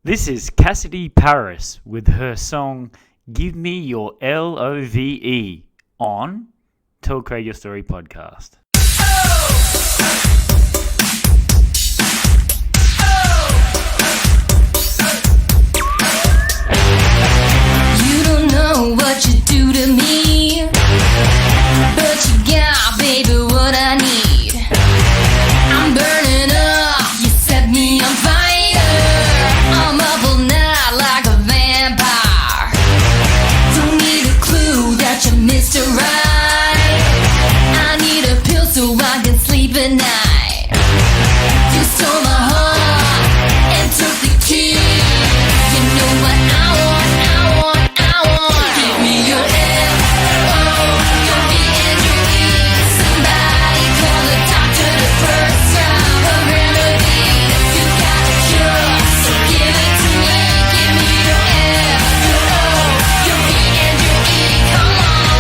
This is Cassidy Paris with her song Give Me Your L.O.V.E. on Tell Craig Your Story podcast. You don't know what you do to me, but you got, baby, what I need. I'm burning up, you set me on fire. I'm up all night like a vampire. Don't need a clue that you're Mr. Right. I need a pill so I can sleep at night. You stole my heart and took the key. You know what I want. Give me your L.O.V.E. Somebody call the doctor to prescribe a remedy. You got a cure, so give it to me. Give me your L.O.V.E. Come on.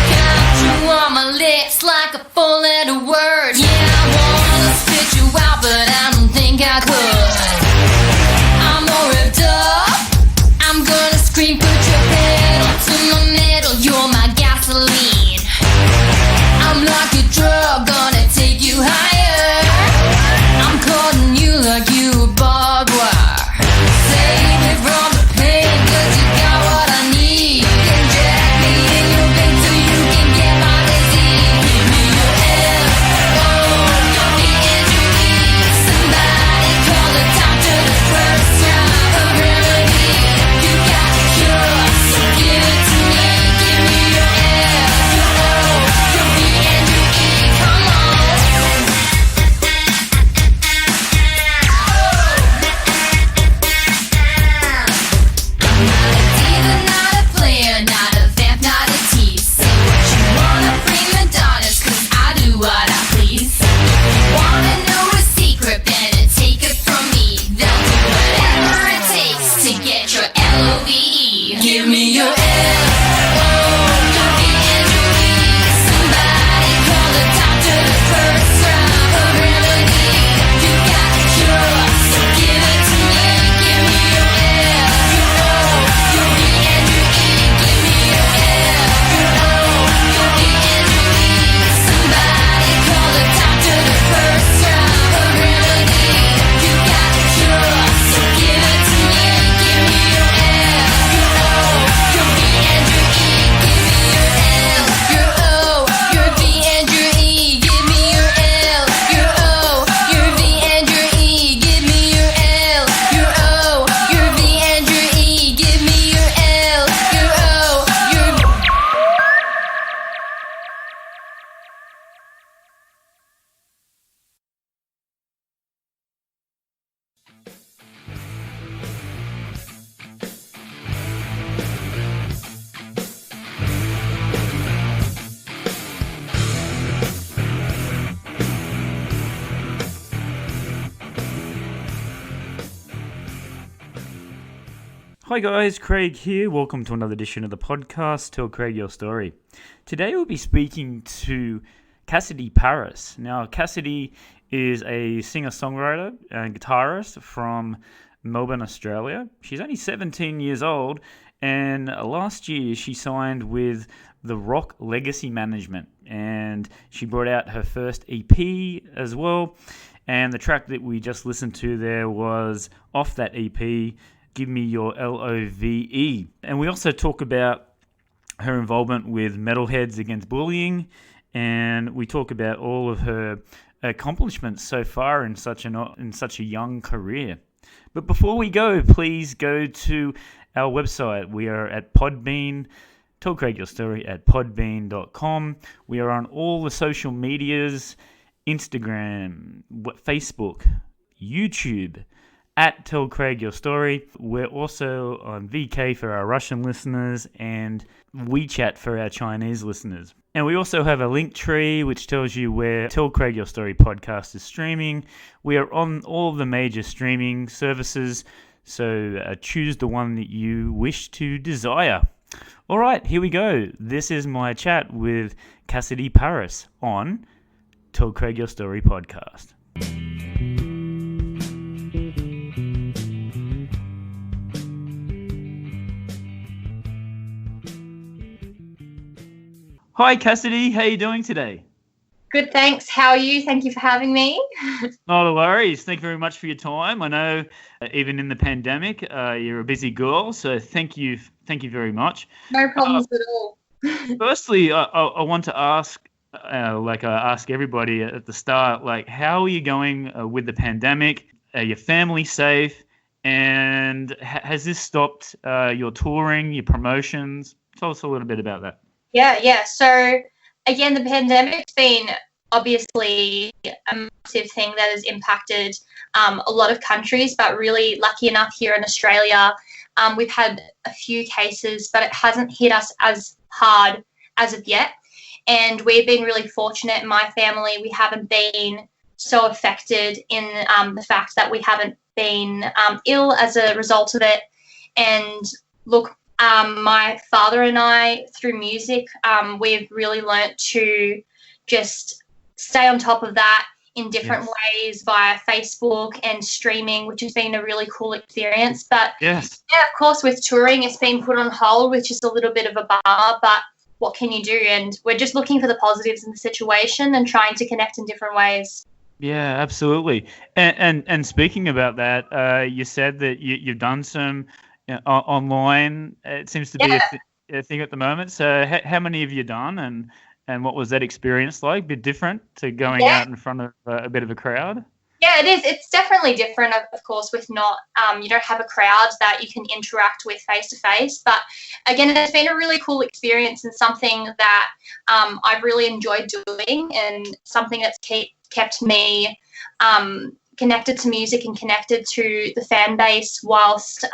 Got you on my lips like a four-letter word. Yeah, I wanna spit you out, but I don't think I could. I'm all ripped up, I'm gonna scream, put your pedal to my metal. You're my gasoline, I'm like a drug, gonna take you higher. I'm calling you like you a barbed wire. Save me from the pain, 'cause you got what I need. Inject me in your veins so you can get my disease. Give me your L.O.V.E. Somebody call the doctor to prescribe a remedy. You got the cure, so give it to me. Give me your L.O.V.E. Come on. I'm not a diva, not a player, not a vamp, not a tease. Say what you wanna, prima donnas, 'cause I do what I please. If you wanna know a secret, better take it from me. They'll do whatever it takes to get your L.O.V.E. Give me your L.O.V.E. Somebody call the doctor to prescribe a remedy. You got the cure, so give it to me. Give me your L.O.V.E. Give me your L.O.V.E. Somebody call the doctor to prescribe a remedy. You got the cure, so give it to me. Give me your L.O.V.E. Give me your L.O.V.E. Give me your L.O.V.E. Give me your L.O.V.E. Give me your L.O.V.E. Hi guys, Craig here. Welcome to another edition of the podcast, Tell Craig Your Story. Today we'll be speaking to Cassidy Paris. Now, Cassidy is a singer-songwriter and guitarist from Melbourne, Australia. She's only 17 years old, and last year she signed with the Rock Legacy Management, and she brought out her first EP as well. And the track that we just listened to there was off that EP, Give Me Your L.O.V.E. And we also talk about her involvement with Metalheads Against Bullying, and we talk about all of her accomplishments so far in such a young career. But before we go, please go to our website. We are at Podbean. Tell Craig Your Story at podbean.com. We are on all the social medias, Instagram, Facebook, YouTube, at Tell Craig Your Story. We're also on VK for our Russian listeners and WeChat for our Chinese listeners. And we also have a link tree which tells you where Tell Craig Your Story podcast is streaming. We are on all the major streaming services, so choose the one that you wish to desire. All right, here we go. This is my chat with Cassidy Paris on Tell Craig Your Story podcast. Hi, Cassidy. How are you doing today? Good, thanks. How are you? Thank you for having me. Not a worries. Thank you very much for your time. I know even in the pandemic, you're a busy girl, so thank you very much. No problems at all. Firstly, I want to ask, like I ask everybody at the start, like, how are you going with the pandemic? Are your family safe? And has this stopped your touring, your promotions? Tell us a little bit about that. Yeah. So, again, the pandemic's been obviously a massive thing that has impacted a lot of countries, but really lucky enough here in Australia, we've had a few cases, but it hasn't hit us as hard as of yet. And we've been really fortunate in my family. We haven't been so affected in the fact that we haven't been ill as a result of it. And look, my father and I, through music, we've really learnt to just stay on top of that in different ways via Facebook and streaming, which has been a really cool experience. But yeah, of course, with touring, it's been put on hold, which is a little bit of a bummer, but what can you do? And we're just looking for the positives in the situation and trying to connect in different ways. Yeah, absolutely. And speaking about that, you said that you've done some online. It seems to be a thing at the moment. So how many have you done, and what was that experience like? A bit different to going out in front of a bit of a crowd? Yeah, it is. It's definitely different, of course, with not, you don't have a crowd that you can interact with face to face. But again, it's been a really cool experience and something that I've really enjoyed doing, and something that's kept me connected to music and connected to the fan base whilst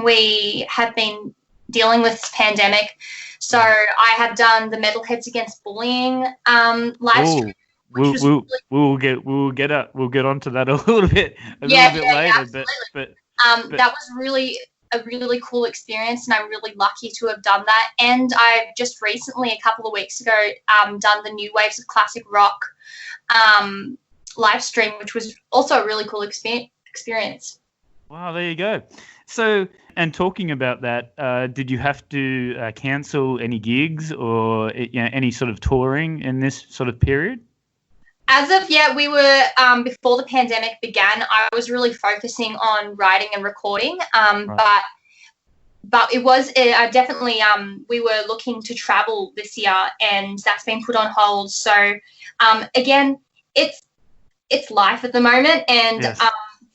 we have been dealing with this pandemic. So I have done the Metalheads Against Bullying live stream. We'll get onto that a little bit later. But that was really a really cool experience, and I'm really lucky to have done that. And I've just recently, a couple of weeks ago, done the New Waves of Classic Rock live stream, which was also a really cool experience. Wow, there you go. So, and talking about that, did you have to cancel any gigs or any sort of touring in this sort of period? As of yet, we were, before the pandemic began, I was really focusing on writing and recording, right. But it was definitely, we were looking to travel this year, and that's been put on hold. So, again, it's life at the moment, and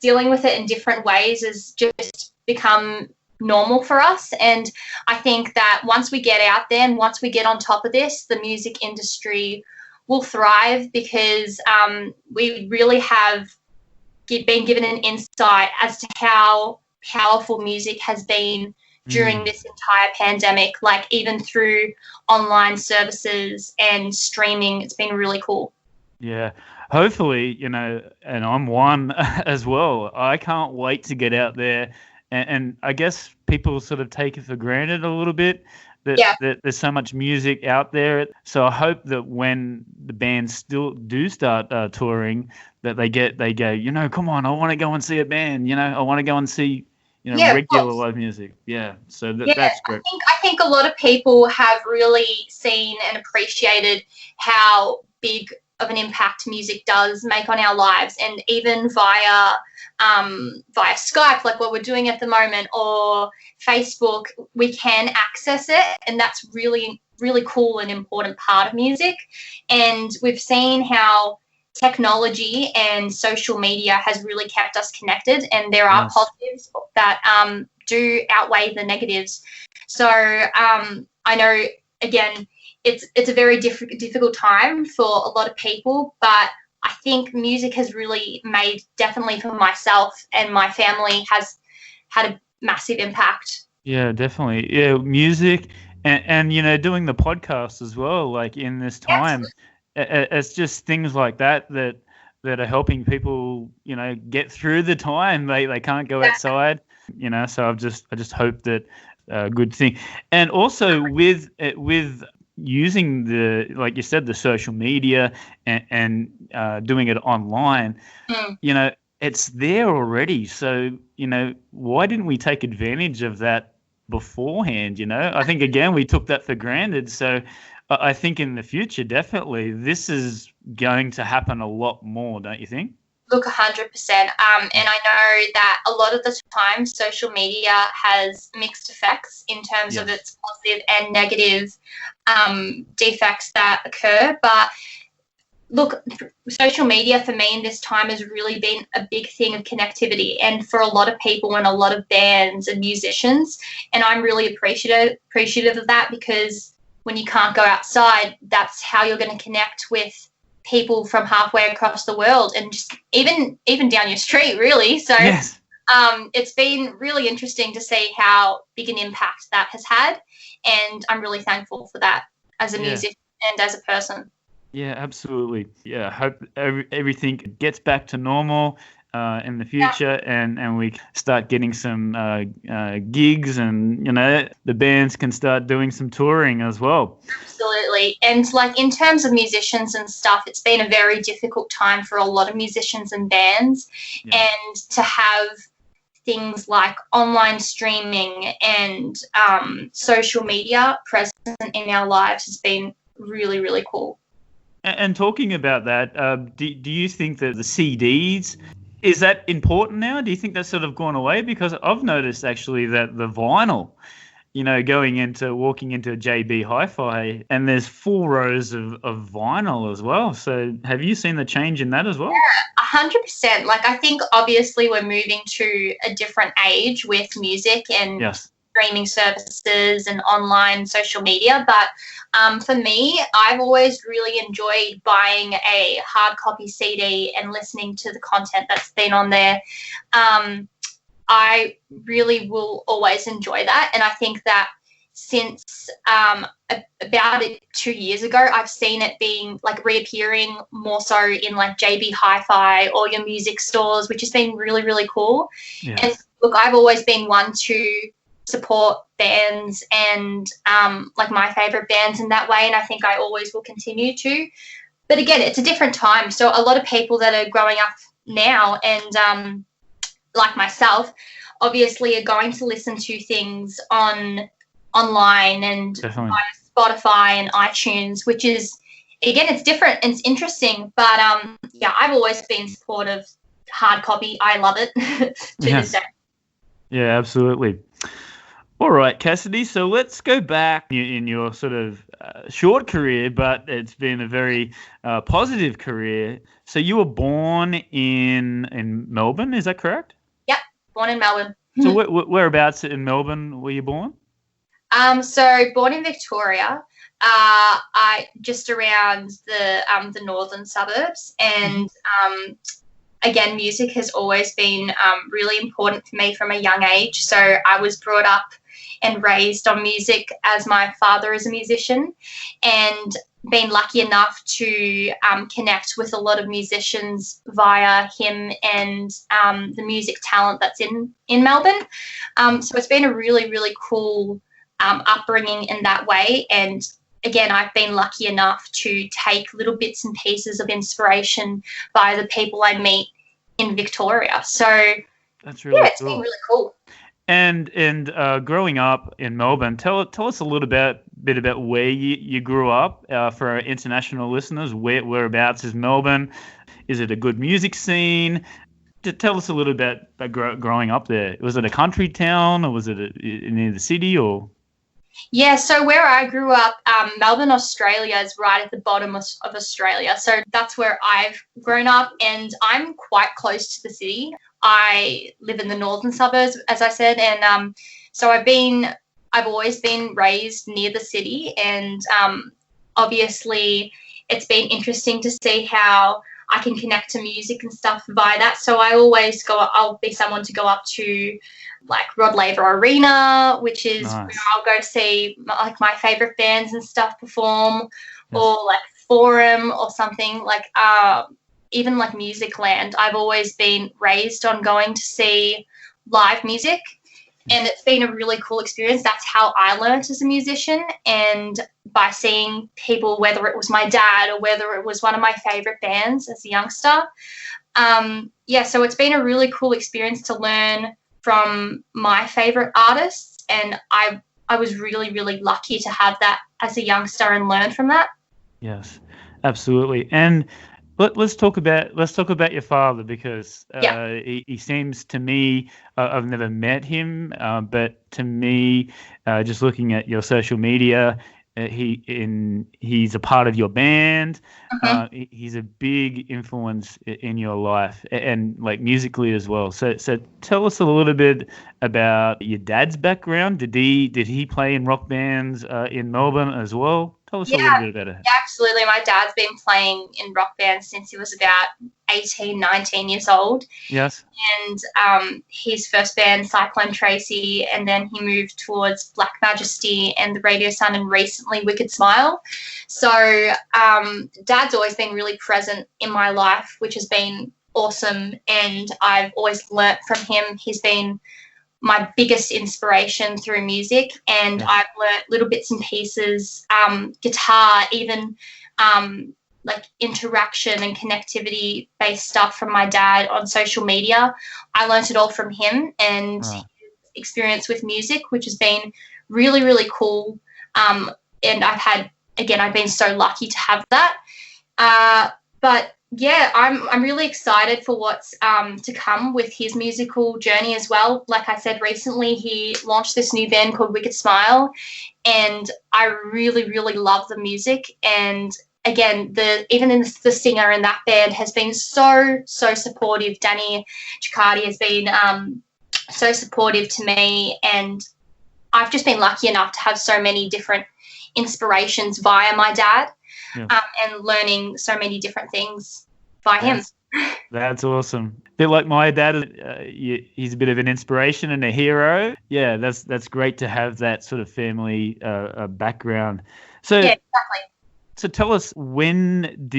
dealing with it in different ways has just become normal for us. And I think that once we get out there and once we get on top of this, the music industry will thrive, because we really have been given an insight as to how powerful music has been during this entire pandemic, like even through online services and streaming. It's been really cool. Yeah, hopefully, and I'm one as well. I can't wait to get out there, and I guess people sort of take it for granted a little bit that there's so much music out there. So I hope that when the bands still do start touring, that they go, come on, I want to go and see a band. I want to go and see regular live music. Yeah, so that's great. I think a lot of people have really seen and appreciated how big of an impact music does make on our lives, and even via Skype, like what we're doing at the moment, or Facebook, we can access it, and that's really, really cool and important part of music. And we've seen how technology and social media has really kept us connected, and there are positives that do outweigh the negatives. So I know, again, it's a very difficult time for a lot of people, but I think music has really made, definitely for myself and my family, has had a massive impact. Yeah, definitely. Yeah, music and doing the podcast as well, like in this time. It's just things like that are helping people, get through the time. They can't go outside, so I just hope that a good thing. And also with using the, like you said, the social media and doing it online, Mm. it's there already. So, why didn't we take advantage of that beforehand? I think, again, we took that for granted. So I think in the future, definitely, this is going to happen a lot more, don't you think? Look, 100%. And I know that a lot of the time social media has mixed effects in terms of Yes. its positive and negative defects that occur. But look, social media for me in this time has really been a big thing of connectivity, and for a lot of people and a lot of bands and musicians. And I'm really appreciative of that, because when you can't go outside, that's how you're going to connect with people from halfway across the world, and just even down your street, really. So Yes. it's been really interesting to see how big an impact that has had, and I'm really thankful for that as a Yeah. musician and as a person. Yeah, absolutely. Yeah, I hope everything gets back to normal in the future, and we start getting some gigs, and the bands can start doing some touring as well. Absolutely. And like in terms of musicians and stuff, it's been a very difficult time for a lot of musicians and bands. Yeah. And to have things like online streaming and social media present in our lives has been really, really cool. And talking about that, do you think that the CDs, is that important now? Do you think that's sort of gone away? Because I've noticed actually that the vinyl, walking into a JB Hi-Fi, and there's full rows of vinyl as well. So have you seen the change in that as well? 100%. Like, I think obviously we're moving to a different age with music and Yes. streaming services and online social media. But for me, I've always really enjoyed buying a hard copy CD and listening to the content that's been on there. I really will always enjoy that. And I think that since about 2 years ago, I've seen it being like reappearing more so in like JB Hi-Fi or your music stores, which has been really, really cool. Yes. And look, I've always been one to support bands and like my favorite bands in that way, and I think I always will continue to. But again, it's a different time, so a lot of people that are growing up now and like myself obviously are going to listen to things online and Definitely. via Spotify and iTunes, which is, again, it's different and it's interesting. But yeah, I've always been supportive hard copy. I love it to Yes. this day. Yeah, absolutely. All right, Cassidy. So let's go back in your sort of short career, but it's been a very positive career. So you were born in Melbourne, is that correct? Yep, born in Melbourne. So whereabouts in Melbourne were you born? So born in Victoria, I just around the northern suburbs, and again, music has always been really important for me from a young age. So I was brought up and raised on music, as my father is a musician, and been lucky enough to connect with a lot of musicians via him and the music talent that's in Melbourne. So it's been a really, really cool upbringing in that way. And again, I've been lucky enough to take little bits and pieces of inspiration by the people I meet in Victoria. So That's really it's cool. been really cool. And growing up in Melbourne, tell us a little bit about where you grew up for our international listeners. Whereabouts is Melbourne? Is it a good music scene? Tell us a little bit about growing up there. Was it a country town, or was it near the city, or? Yeah, so where I grew up, Melbourne, Australia is right at the bottom of Australia. So that's where I've grown up, and I'm quite close to the city. I live in the northern suburbs, as I said, and so I've always been raised near the city, and obviously it's been interesting to see how I can connect to music and stuff via that. So I'll be someone to go up to like Rod Laver Arena, which is Nice. where I'll go see like my favorite bands and stuff perform, Yes. or like Forum or something like even like Musicland. I've always been raised on going to see live music, And it's been a really cool experience. That's how I learned as a musician, and by seeing people, whether it was my dad or whether it was one of my favourite bands as a youngster. So it's been a really cool experience to learn from my favourite artists, and I was really, really lucky to have that as a youngster and learn from that. Yes, absolutely. And let's talk about your father, because he seems to me, I've never met him, but to me, just looking at your social media, he's a part of your band. He's a big influence in your life, and like musically as well. So tell us a little bit about your dad's background. Did he play in rock bands in Melbourne as well? Tell us a little bit about it. Yeah, absolutely. My dad's been playing in rock bands since he was about 18, 19 years old. Yes. And his first band, Cyclone Tracy, and then he moved towards Black Majesty and the Radio Sun, and recently Wicked Smile. So Dad's always been really present in my life, which has been awesome, and I've always learnt from him. He's been my biggest inspiration through music, and I've learnt little bits and pieces, guitar, even like interaction and connectivity based stuff from my dad on social media. I learnt it all from him, and his experience with music, which has been really, really cool. And I've been so lucky to have that. But yeah, I'm really excited for what's to come with his musical journey as well. Like I said, recently he launched this new band called Wicked Smile, and I really, really love the music. And again, the singer in that band has been so supportive. Danny Ciccati has been so supportive to me, and I've just been lucky enough to have so many different inspirations via my dad. And learning so many different things by him. That's awesome. A bit like my dad, he's a bit of an inspiration and a hero. Yeah, that's great to have that sort of family background. So yeah, exactly. So tell us, when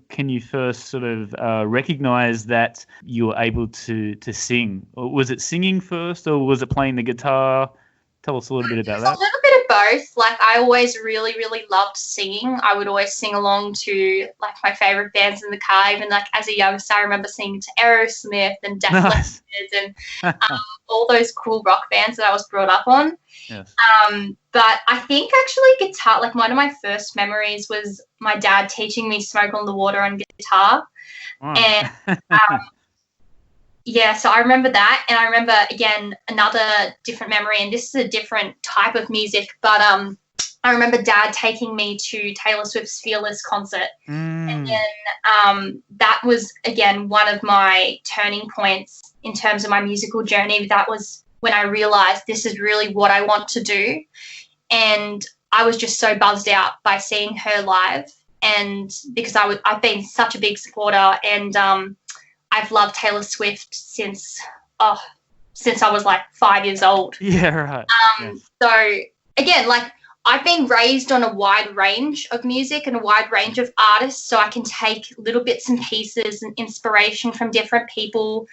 can you first sort of recognize that you were able to sing? Or was it singing first, or was it playing the guitar? Tell us a little bit about that. A little bit of both. Like, I always really, really loved singing. I would always sing along to like my favorite bands in the car. Even like as a youngster, I remember singing to Aerosmith and Def Leppard and all those cool rock bands that I was brought up on. Yes. But I think actually guitar, like one of my first memories was my dad teaching me Smoke on the Water on guitar. And yeah, so I remember that, and I remember, again, another different memory, and this is a different type of music, but I remember Dad taking me to Taylor Swift's Fearless concert, and then that was, again, one of my turning points in terms of my musical journey. That was when I realised this is really what I want to do, and I was just so buzzed out by seeing her live, and because I've been such a big supporter, and I've loved Taylor Swift since I was like 5 years old. Yeah, right. So again, like, I've been raised on a wide range of music and a wide range of artists, so I can take little bits and pieces and inspiration from different people,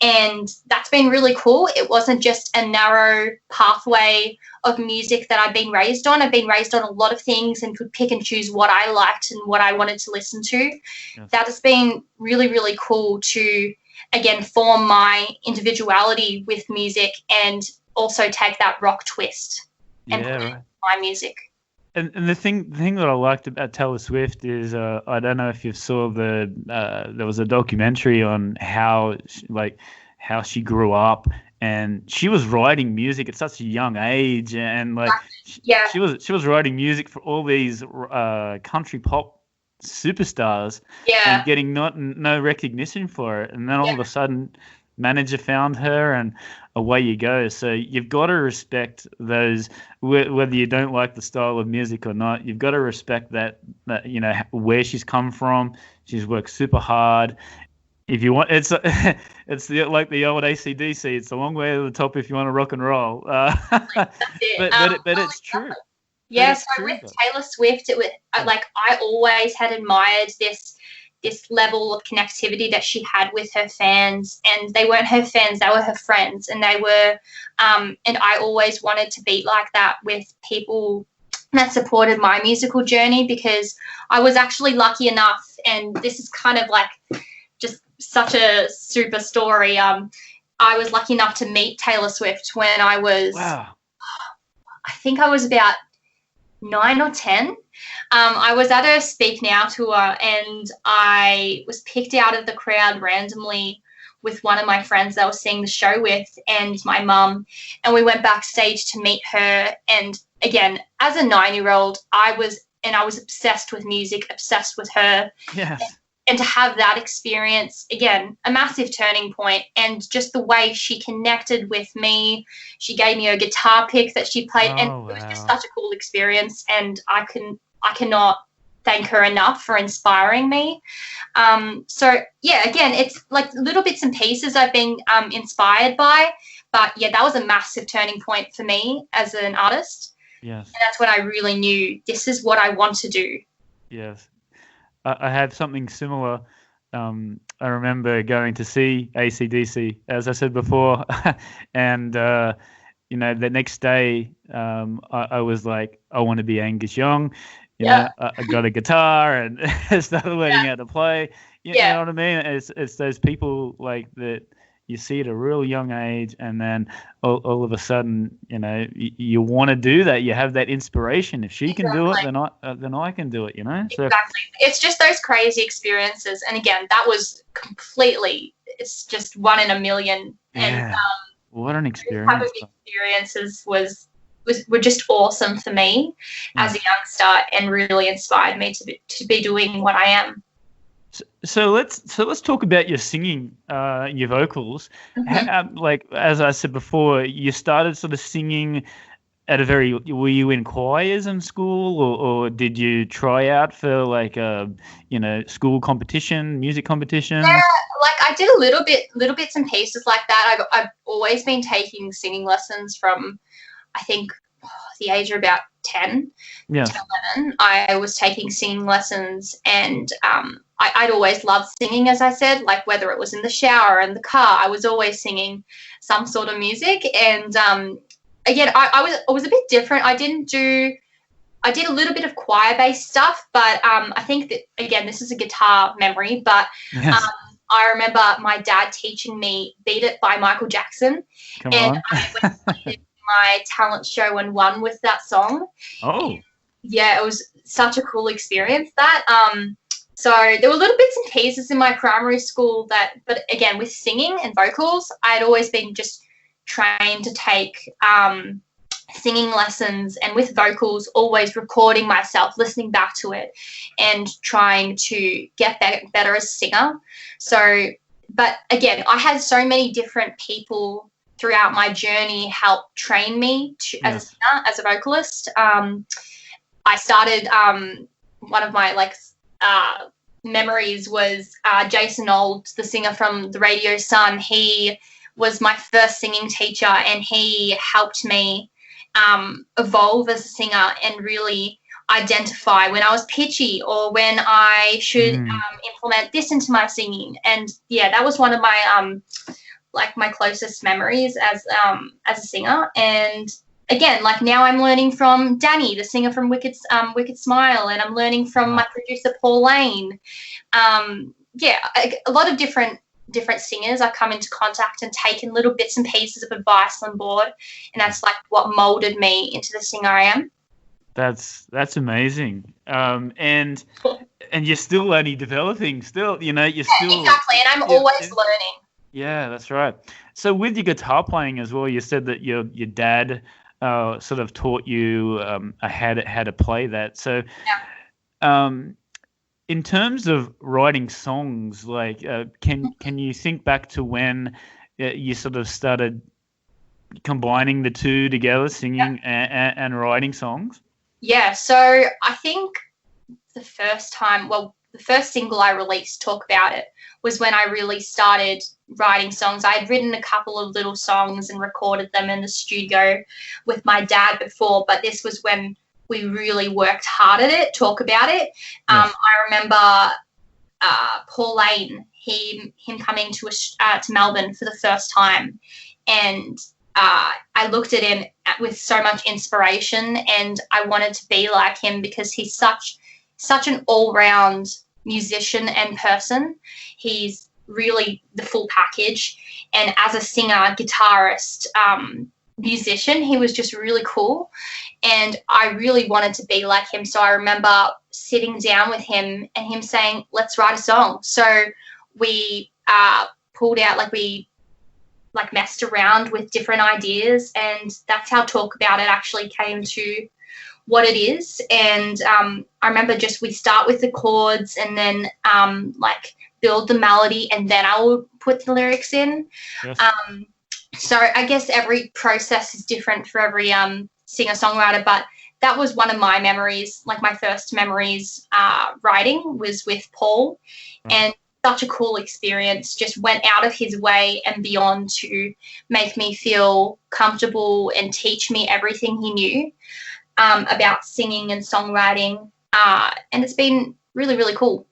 and that's been really cool. It wasn't just a narrow pathway of music that I've been raised on. I've been raised on a lot of things and could pick and choose what I liked and what I wanted to listen to. Yes. That has been really, really cool to, again, form my individuality with music and also take that rock twist and put it in my music. And the thing that I liked about Taylor Swift is, I don't know if you saw there was a documentary on how she grew up, and she was writing music at such a young age, and like she was writing music for all these country pop superstars, and getting no recognition for it, and then all of a sudden manager found her and away you go. So you've got to respect those, whether you don't like the style of music or not. You've got to respect that where she's come from. She's worked super hard. If you want, it's like the old AC/DC. It's a long way to the top if you want to rock and roll. But it's true. Yeah, so with Taylor Swift, it was like I always had admired this this level of connectivity that she had with her fans, and they weren't her fans, they were her friends, and they were, and I always wanted to be like that with people that supported my musical journey, because I was actually lucky enough, and this is kind of like just such a super story. I was lucky enough to meet Taylor Swift when I was, Wow. I think I was about 9 or 10. I was at a Speak Now tour, and I was picked out of the crowd randomly with one of my friends that I was seeing the show with, and my mum, and we went backstage to meet her. And again, as a 9-year-old, I was obsessed with music, obsessed with her. Yes. And to have that experience, again, a massive turning point, and just the way she connected with me. She gave me a guitar pick that she played, and it was just such a cool experience, and I cannot thank her enough for inspiring me. So yeah, again, it's like little bits and pieces I've been inspired by, but yeah, that was a massive turning point for me as an artist. Yes. And that's when I really knew this is what I want to do. Yes. I had something similar. I remember going to see AC/DC, as I said before, and the next day I was like, I want to be Angus Young. You know, I got a guitar and started learning how to play. You know what I mean? It's those people like that you see at a real young age, and then all of a sudden, you want to do that. You have that inspiration. If she can do it, then I can do it. So, exactly. It's just those crazy experiences, and again, that was completely. It's just one in a million. Yeah. And What an experience! Those type of experiences were just awesome for me as a youngster, and really inspired me to be doing what I am. So let's talk about your singing, your vocals. Mm-hmm. Like as I said before, you started sort of singing at were you in choirs in school, or did you try out for like school competition, music competition? Yeah, like I did little bits and pieces like that. I've always been taking singing lessons from, I think, the age of about 10 to 11. I was taking singing lessons, and I'd always loved singing, as I said, like whether it was in the shower, in the car, I was always singing some sort of music. And again, I was a bit different. I did a little bit of choir-based stuff, but I think that, again, this is a guitar memory, but I remember my dad teaching me Beat It by Michael Jackson. Come on. I went to my talent show and won with that song. Oh. And yeah, it was such a cool experience, that. So there were little bits and pieces in my primary school but again, with singing and vocals, I'd always been just trained to take singing lessons, and with vocals, always recording myself, listening back to it, and trying to get better as a singer. So, but again, I had so many different people throughout my journey help train me as a singer, as a vocalist. I started, one of my memories was Jason Olds, the singer from the Radio Sun. He was my first singing teacher, and he helped me evolve as a singer and really identify when I was pitchy, or when I should implement this into my singing. And yeah, that was one of my my closest memories as a singer. And again, like now I'm learning from Danny, the singer from Wicked Smile, and I'm learning from my producer Paul Lane. A lot of different singers I come into contact and taken little bits and pieces of advice on board, and that's like what molded me into the singer I am. That's amazing. And you're still only developing. Still, you're still exactly, and I'm always learning. Yeah, that's right. So with your guitar playing as well, you said that your dad sort of taught you how to play that. So, in terms of writing songs, like can you think back to when you sort of started combining the two together, singing and writing songs? Yeah. So I think the first single I released, Talk About It, was when I really started writing songs. I had written a couple of little songs and recorded them in the studio with my dad before, but this was when we really worked hard at it, Talk About It. I remember Paul Lane, him coming to Melbourne for the first time, and I looked at him with so much inspiration, and I wanted to be like him because he's such an all-round musician and person. He's really the full package, and as a singer, guitarist, musician, he was just really cool, and I really wanted to be like him. So I remember sitting down with him and him saying, let's write a song. So we pulled out, we messed around with different ideas, and that's how Talk About It actually came to what it is. And I remember we start with the chords, and then build the melody, and then I will put the lyrics in. Yes. So I guess every process is different for every singer-songwriter, but that was one of my memories. My first memories writing was with Paul, and such a cool experience. Just went out of his way and beyond to make me feel comfortable and teach me everything he knew about singing and songwriting, and it's been really, really cool.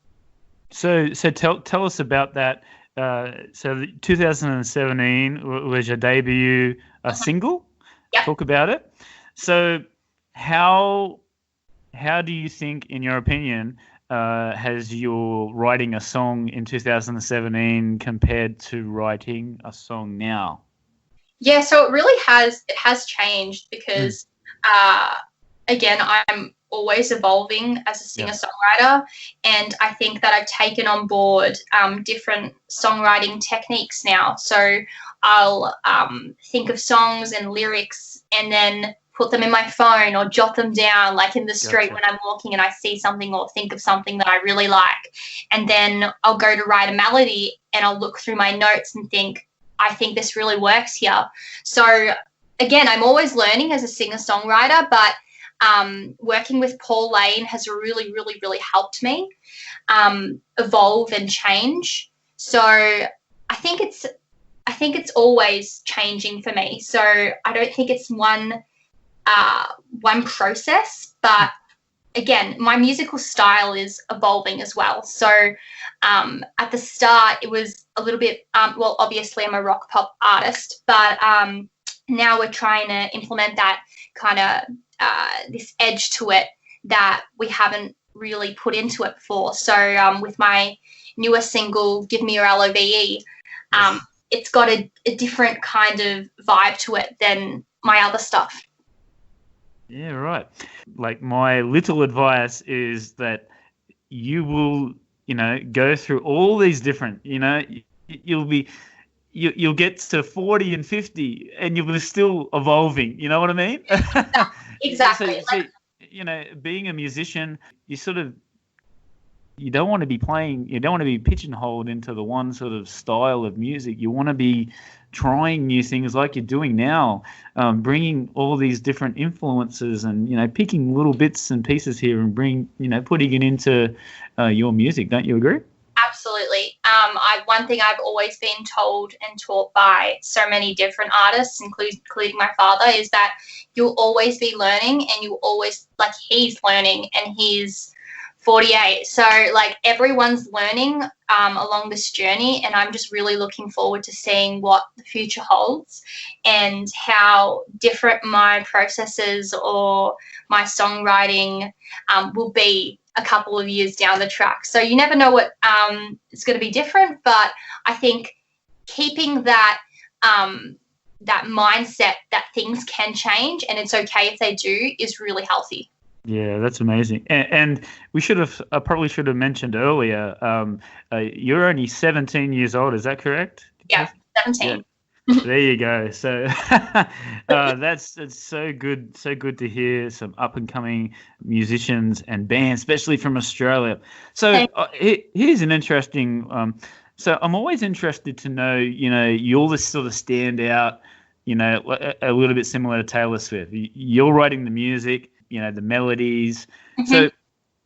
So tell us about that. So 2017 was your debut single. Yep. Talk About It. So how do you think, in your opinion, has your writing a song in 2017 compared to writing a song now? Yeah, so it really has changed because again, I'm always evolving as a singer-songwriter, and I think that I've taken on board different songwriting techniques now. So I'll think of songs and lyrics and then put them in my phone or jot them down in the street when I'm walking and I see something or think of something that I really like. And then I'll go to write a melody and I'll look through my notes and think, I think this really works here. So again, I'm always learning as a singer-songwriter, but working with Paul Lane has really, really, really helped me evolve and change. So I think it's always changing for me. So I don't think it's one process, but again, my musical style is evolving as well. So at the start, it was a little bit, obviously I'm a rock pop artist, but now we're trying to implement that kind of this edge to it that we haven't really put into it before. So with my newer single, Me Your L.O.V.E, it's got a different kind of vibe to it than my other stuff. Yeah, right. My little advice is that you will, go through all these different, you'll get to 40 and 50 and you'll be still evolving. You know what I mean? Exactly. So, being a musician, you don't want to be playing, you don't want to be pigeonholed into the one sort of style of music. You want to be trying new things like you're doing now, bringing all these different influences and, picking little bits and pieces here and putting it into your music. Don't you agree? Absolutely. One thing I've always been told and taught by so many different artists, including my father, is that you'll always be learning, and you'll always, he's learning and he's 48. So everyone's learning along this journey, and I'm just really looking forward to seeing what the future holds and how different my processes or my songwriting will be a couple of years down the track. So you never know what it's going to be different, but I think keeping that that mindset that things can change and it's okay if they do is really healthy. Yeah, that's amazing. And we probably should have mentioned earlier, you're only 17 years old, is that correct? Yeah, 17. Yeah. There you go. So that's so good to hear some up and coming musicians and bands, especially from Australia. So here's an interesting. So I'm always interested to know, you're the sort of standout, a little bit similar to Taylor Swift. You're writing the music, the melodies. Mm-hmm. So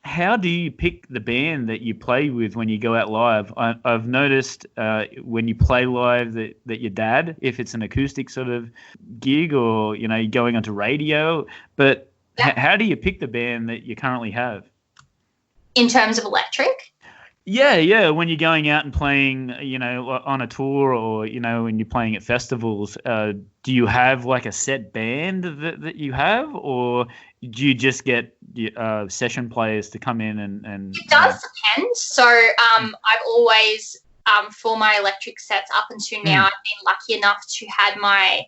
how do you pick the band that you play with when you go out live? I've noticed when you play live that your dad, if it's an acoustic sort of gig or, you're going onto radio, but how do you pick the band that you currently have? In terms of electric? Yeah. When you're going out and playing, on a tour, or when you're playing at festivals, do you have like a set band that you have, or do you just get session players to come in and It does depend. So I've always, for my electric sets up until now, I've been lucky enough to had my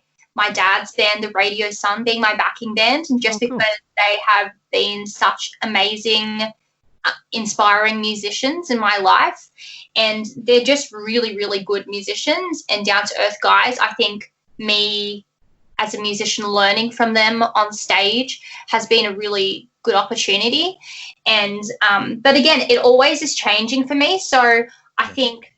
dad's band, the Radio Sun, being my backing band, and just because they have been such amazing, inspiring musicians in my life, and they're just really, really good musicians and down to earth guys. I think me as a musician learning from them on stage has been a really good opportunity. And but again, it always is changing for me. So I think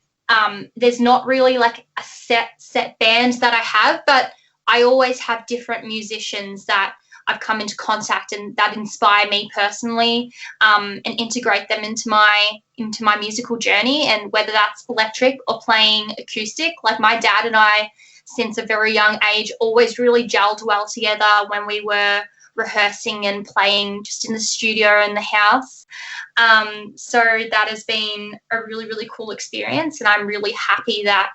there's not really like a set band that I have, but I always have different musicians that I've come into contact and that inspire me personally, and integrate them into my musical journey. And whether that's electric or playing acoustic, like my dad and I, since a very young age, always really gelled well together when we were rehearsing and playing just in the studio in the house. So that has been a really, really cool experience, and I'm really happy that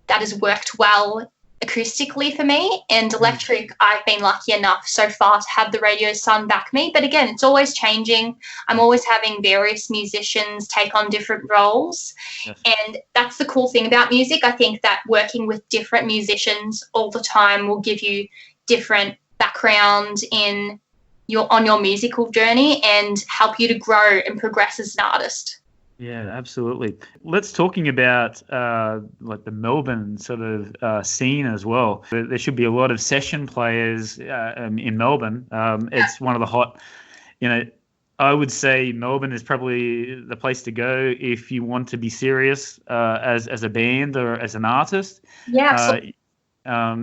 has worked well acoustically for me. And electric, I've been lucky enough so far to have the Radio Sun back me, but again, it's always changing. I'm always having various musicians take on different roles. And that's the cool thing about music. I think that working with different musicians all the time will give you different background on your musical journey and help you to grow and progress as an artist. Yeah, absolutely. Let's talking about like the Melbourne sort of scene as well. There should be a lot of session players in Melbourne. It's one of the hot, I would say Melbourne is probably the place to go if you want to be serious as a band or as an artist. Yeah, absolutely.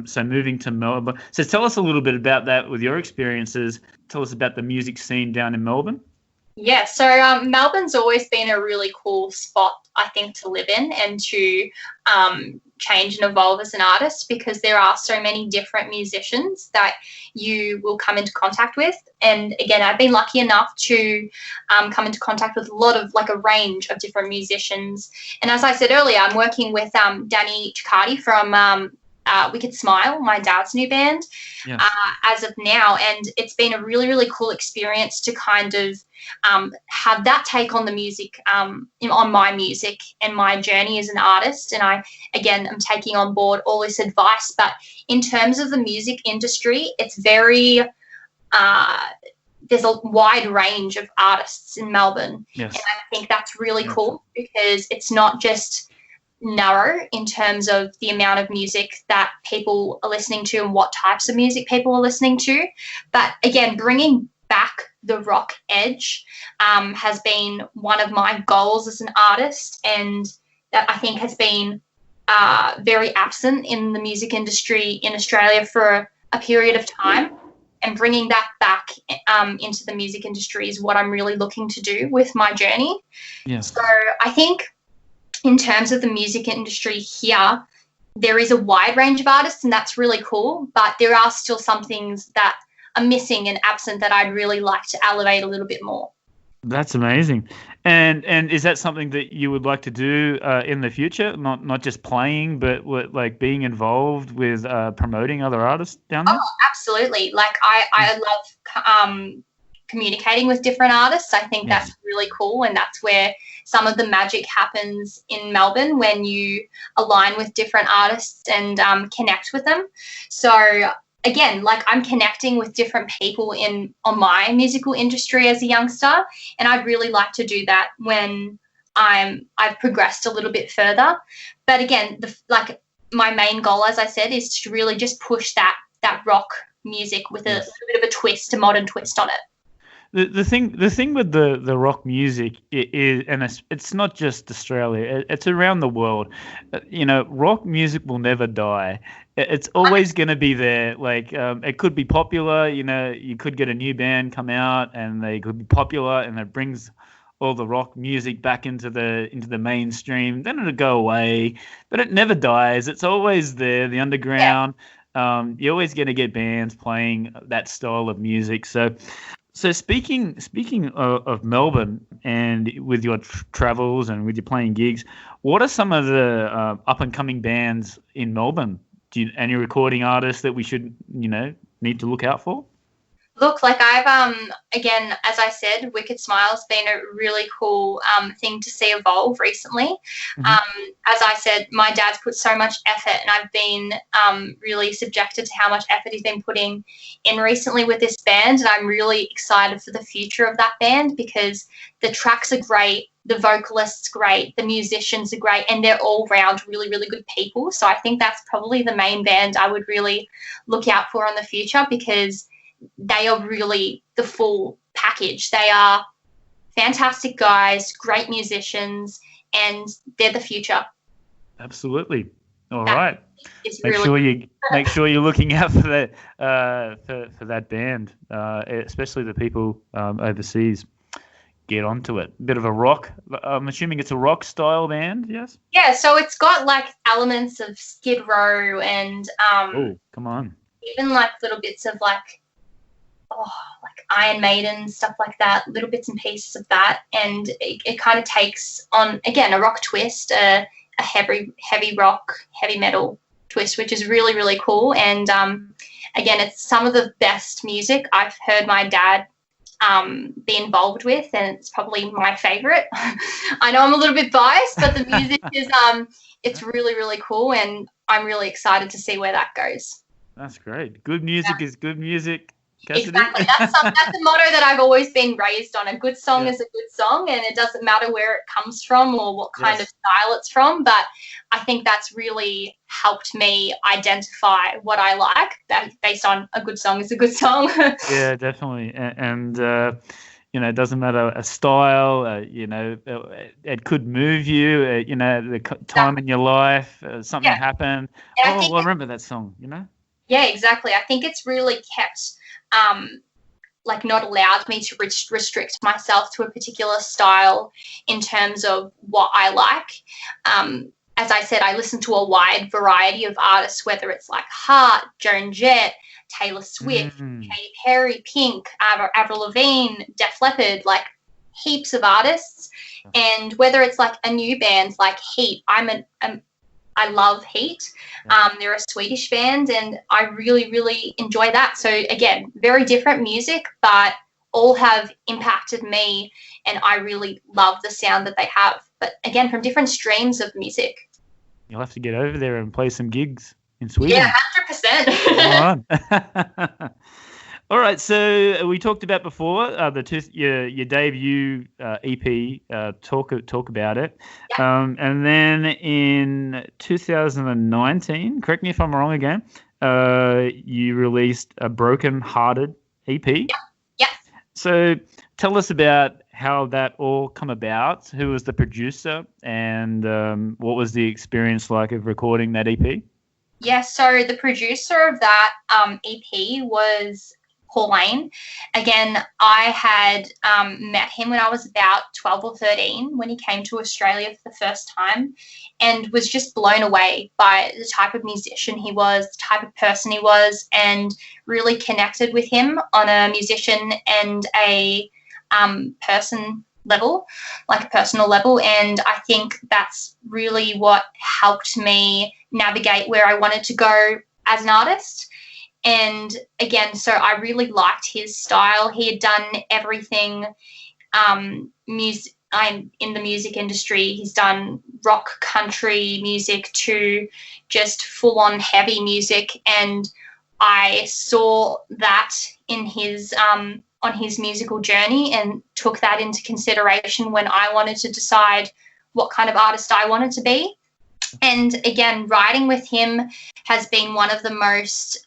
So moving to Melbourne. So tell us a little bit about that with your experiences. Tell us about the music scene down in Melbourne. Yeah, so Melbourne's always been a really cool spot, I think, to live in and to change and evolve as an artist, because there are so many different musicians that you will come into contact with. And again, I've been lucky enough to come into contact with a range of different musicians. And as I said earlier, I'm working with Danny Ciccardi from Wicked Smile, my dad's new band, as of now. And it's been a really, really cool experience to kind of have that take on the music, on my music and my journey as an artist. And I'm taking on board all this advice. But in terms of the music industry, it's very, there's a wide range of artists in Melbourne. Yes. And I think that's really cool, because it's not just narrow in terms of the amount of music that people are listening to and what types of music people are listening to. But again, bringing back the rock edge has been one of my goals as an artist, and that I think has been very absent in the music industry in Australia for a period of time. And bringing that back into the music industry is what I'm really looking to do with my journey. Yeah. So I think in terms of the music industry here, there is a wide range of artists, and that's really cool. But there are still some things that are missing and absent that I'd really like to elevate a little bit more. That's amazing. And is that something that you would like to do in the future? Not just playing, but like being involved with promoting other artists down there? Oh, absolutely. Like I love communicating with different artists. I think that's really cool, and that's where some of the magic happens in Melbourne, when you align with different artists and connect with them. So again, like I'm connecting with different people on my musical industry as a youngster, and I'd really like to do that when I've progressed a little bit further. But again, my main goal, as I said, is to really just push that rock music with a little bit of a twist, a modern twist on it. The thing with the rock music is, and it's not just Australia, it's around the world. Rock music will never die. It's always going to be there. Like it could be popular. You could get a new band come out and they could be popular, and it brings all the rock music back into the mainstream. Then it'll go away, but it never dies. It's always there. The underground. You're always going to get bands playing that style of music. So So speaking of Melbourne and with your travels and with your playing gigs, what are some of the up and coming bands in Melbourne? Any recording artists that we should need to look out for? Look, like I've again, as I said, Wicked Smile's been a really cool thing to see evolve recently. Hmm. As I said, my dad's put so much effort, and I've been really subjected to how much effort he's been putting in recently with this band, and I'm really excited for the future of that band because the tracks are great, the vocalists great, the musicians are great, and they're all round really, really good people. So I think that's probably the main band I would really look out for in the future because they are really the full package. They are fantastic guys, great musicians, and they're the future. Absolutely. All That right. is Make really sure you make sure you're looking out for that for that band, especially the people overseas. Get onto it. Bit of a rock. I'm assuming it's a rock style band. Yes. yeah. So it's got like elements of Skid Row and Oh, come on. even like little bits of like like Iron Maiden, stuff like that, little bits and pieces of that, and it kind of takes on again a rock twist, a heavy rock, heavy metal twist, which is really really cool. And again, it's some of the best music I've heard my dad be involved with, and it's probably my favorite. I know I'm a little bit biased, but the music is it's really really cool, and I'm really excited to see where that goes. That's great. Good music is good music. Cassidy? Exactly. That's a motto that I've always been raised on. A good song Yeah. is a good song, and it doesn't matter where it comes from or what kind Yes. of style it's from. But I think that's really helped me identify what I like based on a good song is a good song. Yeah, definitely. And it doesn't matter a style. It could move you. Time in your life, something Yeah. happened. And I think I remember that song. yeah, exactly. I think it's really kept like not allowed me to restrict myself to a particular style in terms of what I like. As I said, I listen to a wide variety of artists, whether it's like Heart, Joan Jett, Taylor Swift, Katy Perry, Pink, Avril Lavigne, Def Leppard, like heaps of artists. And whether it's like a new band like Heat, I love Heat. They're a Swedish band, and I really, really enjoy that. So again, very different music, but all have impacted me, and I really love the sound that they have. But again, from different streams of music. You'll have to get over there and play some gigs in Sweden. Yeah, 100%. Come on. All right, so we talked about before your debut EP. Talk about it, and then in 2019, correct me if I'm wrong again. You released a Broken Hearted EP. Yeah. So tell us about how that all come about. Who was the producer, and what was the experience like of recording that EP? Yeah, so the producer of that EP was Pauline. Again, I had met him when I was about 12 or 13 when he came to Australia for the first time, and was just blown away by the type of musician he was, the type of person he was, and really connected with him on a musician and a person level, like a personal level. And I think that's really what helped me navigate where I wanted to go as an artist. And again, so I really liked his style. He had done everything music. I'm in the music industry. He's done rock, country music to just full on heavy music. And I saw that in his on his musical journey and took that into consideration when I wanted to decide what kind of artist I wanted to be. And again, writing with him has been one of the most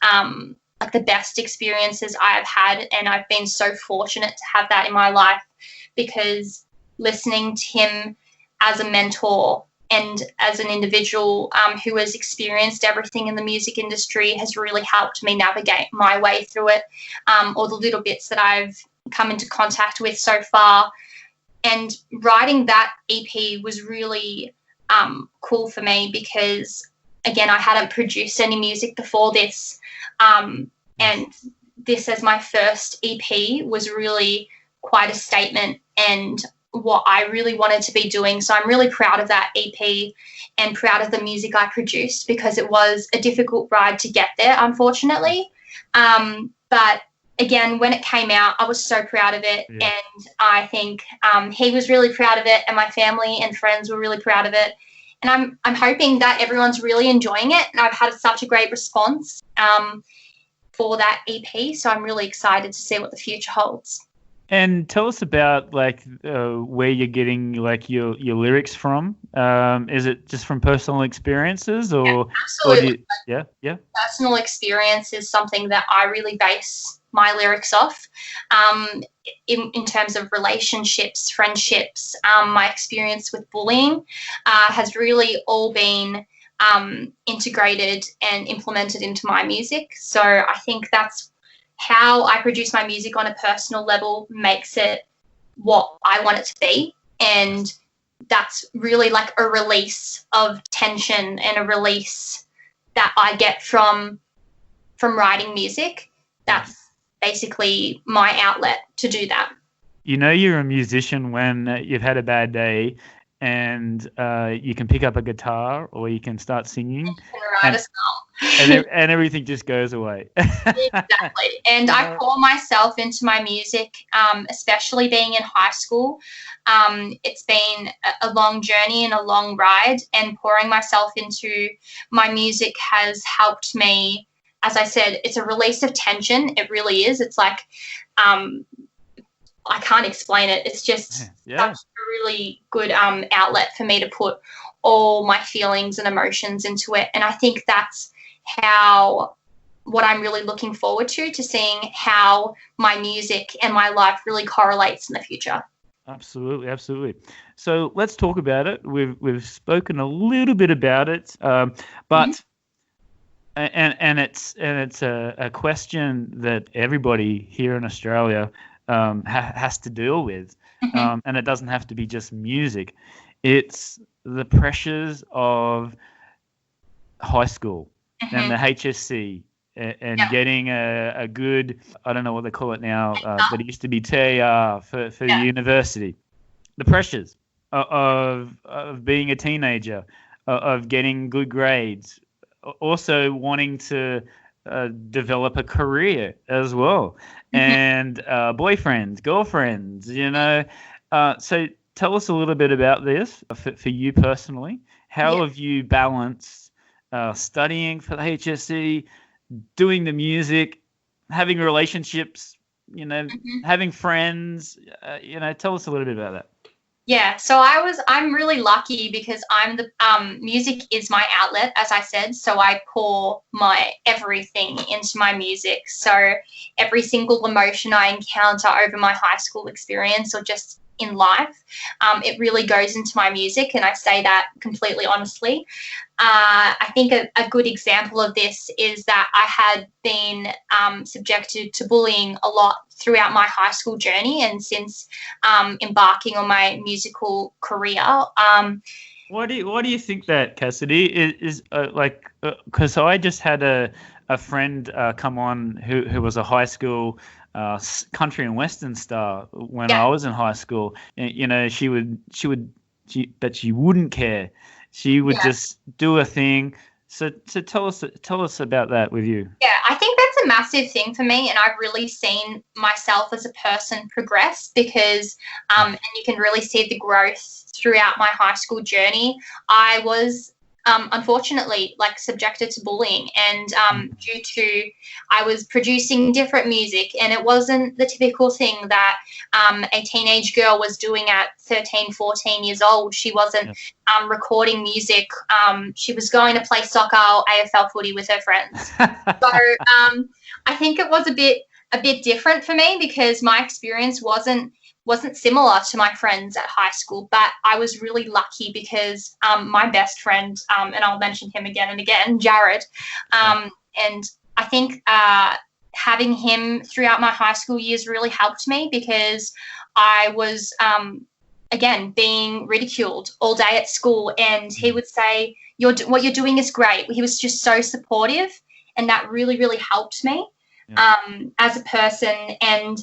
like the best experiences I've had, and I've been so fortunate to have that in my life, because listening to him as a mentor and as an individual who has experienced everything in the music industry has really helped me navigate my way through it, or the little bits that I've come into contact with so far. And writing that EP was really cool for me because, again, I hadn't produced any music before this, and this as my first EP was really quite a statement and what I really wanted to be doing. So I'm really proud of that EP and proud of the music I produced, because it was a difficult ride to get there, unfortunately. But again, when it came out, I was so proud of it. Yeah. And I think he was really proud of it, and my family and friends were really proud of it. And I'm hoping that everyone's really enjoying it. And I've had such a great response for that EP. So I'm really excited to see what the future holds. And tell us about where you're getting your lyrics from. Is it just from personal experiences, or absolutely? Yeah. Personal experience is something that I really base my lyrics off. In terms of relationships, friendships, my experience with bullying has really all been integrated and implemented into my music. So I think that's how I produce my music on a personal level makes it what I want it to be. And that's really like a release of tension and a release that I get from writing music. That's basically my outlet to do that. You know you're a musician when you've had a bad day and you can pick up a guitar or you can start singing Write a song. and everything just goes away. Exactly. And I pour myself into my music, especially being in high school. It's been a long journey and a long ride, and pouring myself into my music has helped me. As I said, it's a release of tension. It really is. It's like I can't explain it. It's just such a really good outlet for me to put all my feelings and emotions into it. And I think that's what I'm really looking forward to seeing how my music and my life really correlates in the future. Absolutely. So let's talk about it. We've spoken a little bit about it, but and it's a question that everybody here in Australia has to deal with, and it doesn't have to be just music. It's the pressures of high school and the HSC and getting a good, I don't know what they call it now, but it used to be TAR for the university. The pressures of being a teenager, of getting good grades, also wanting to develop a career as well, and boyfriends, girlfriends, so tell us a little bit about this for you personally. How have you balanced studying for the HSC, doing the music, having relationships, having friends, tell us a little bit about that. Yeah, so I'm really lucky because music is my outlet, as I said, so I pour my everything into my music. So every single emotion I encounter over my high school experience or just in life, it really goes into my music, and I say that completely honestly. I think a good example of this is that I had been subjected to bullying a lot throughout my high school journey, and since embarking on my musical career. Why do you think that, Cassidy? Is because I just had a friend come on who was a high school country and western star when I was in high school. She wouldn't care. She would just do her thing. So tell us about that with you. Yeah, I think that's a massive thing for me, and I've really seen myself as a person progress because, and you can really see the growth throughout my high school journey. I was unfortunately subjected to bullying, and due to I was producing different music, and it wasn't the typical thing that a teenage girl was doing at 13, 14 years old. She wasn't recording music. She was going to play soccer or AFL footy with her friends. So I think it was a bit different for me because my experience wasn't similar to my friends at high school, but I was really lucky because my best friend, and I'll mention him again and again, Jared, and I think having him throughout my high school years really helped me because I was, again, being ridiculed all day at school, and he would say, what you're doing is great. He was just so supportive, and that really, really helped me. as a person and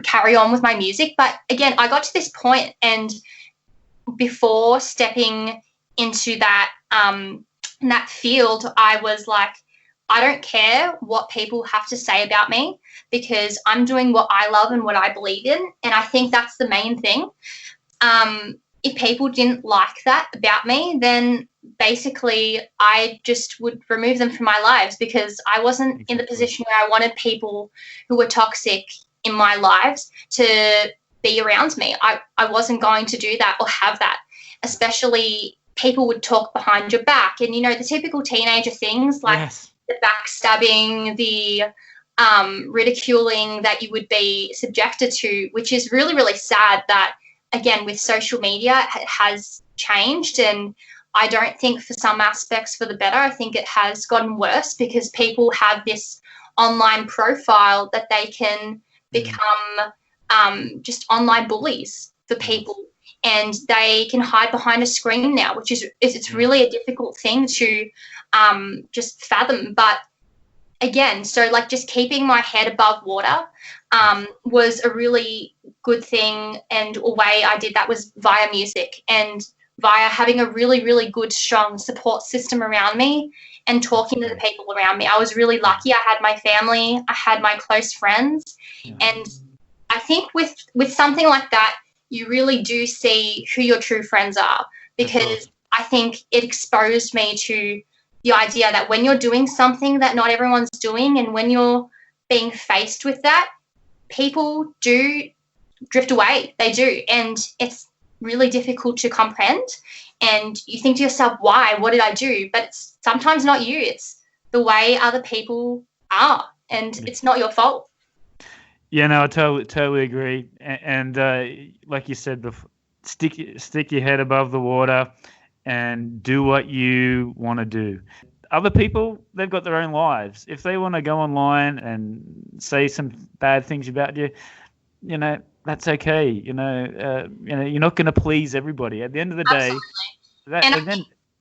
carry on with my music. But again, I got to this point, and before stepping into that field, I was like, I don't care what people have to say about me, because I'm doing what I love and what I believe in. And I think that's the main thing. If people didn't like that about me, then basically I just would remove them from my lives, because I wasn't in the position where I wanted people who were toxic in my lives to be around me. I wasn't going to do that or have that, especially people would talk behind your back, and, you know, the typical teenager things like Yes. the backstabbing, the ridiculing that you would be subjected to, which is really, really sad that, again, with social media, it has changed. And I don't think for some aspects for the better. I think it has gotten worse, because people have this online profile that they can become just online bullies for people, and they can hide behind a screen now, which is it's really a difficult thing to just fathom. But again, so like just keeping my head above water was a really good thing, and a way I did that was via music and via having a really, really good, strong support system around me and talking to the people around me. I was really lucky. I had my family, I had my close friends, and I think with something like that, you really do see who your true friends are, because I think it exposed me to the idea that when you're doing something that not everyone's doing, and when you're being faced with that, people do drift away. They do. And it's really difficult to comprehend. And you think to yourself, why? What did I do? But it's sometimes not you. It's the way other people are, and it's not your fault. Yeah, no, I totally agree. And like you said before, stick your head above the water and do what you want to do. Other people, they've got their own lives. If they want to go online and say some bad things about you, you know, that's okay. You know, you're not going to please everybody. At the end of the day,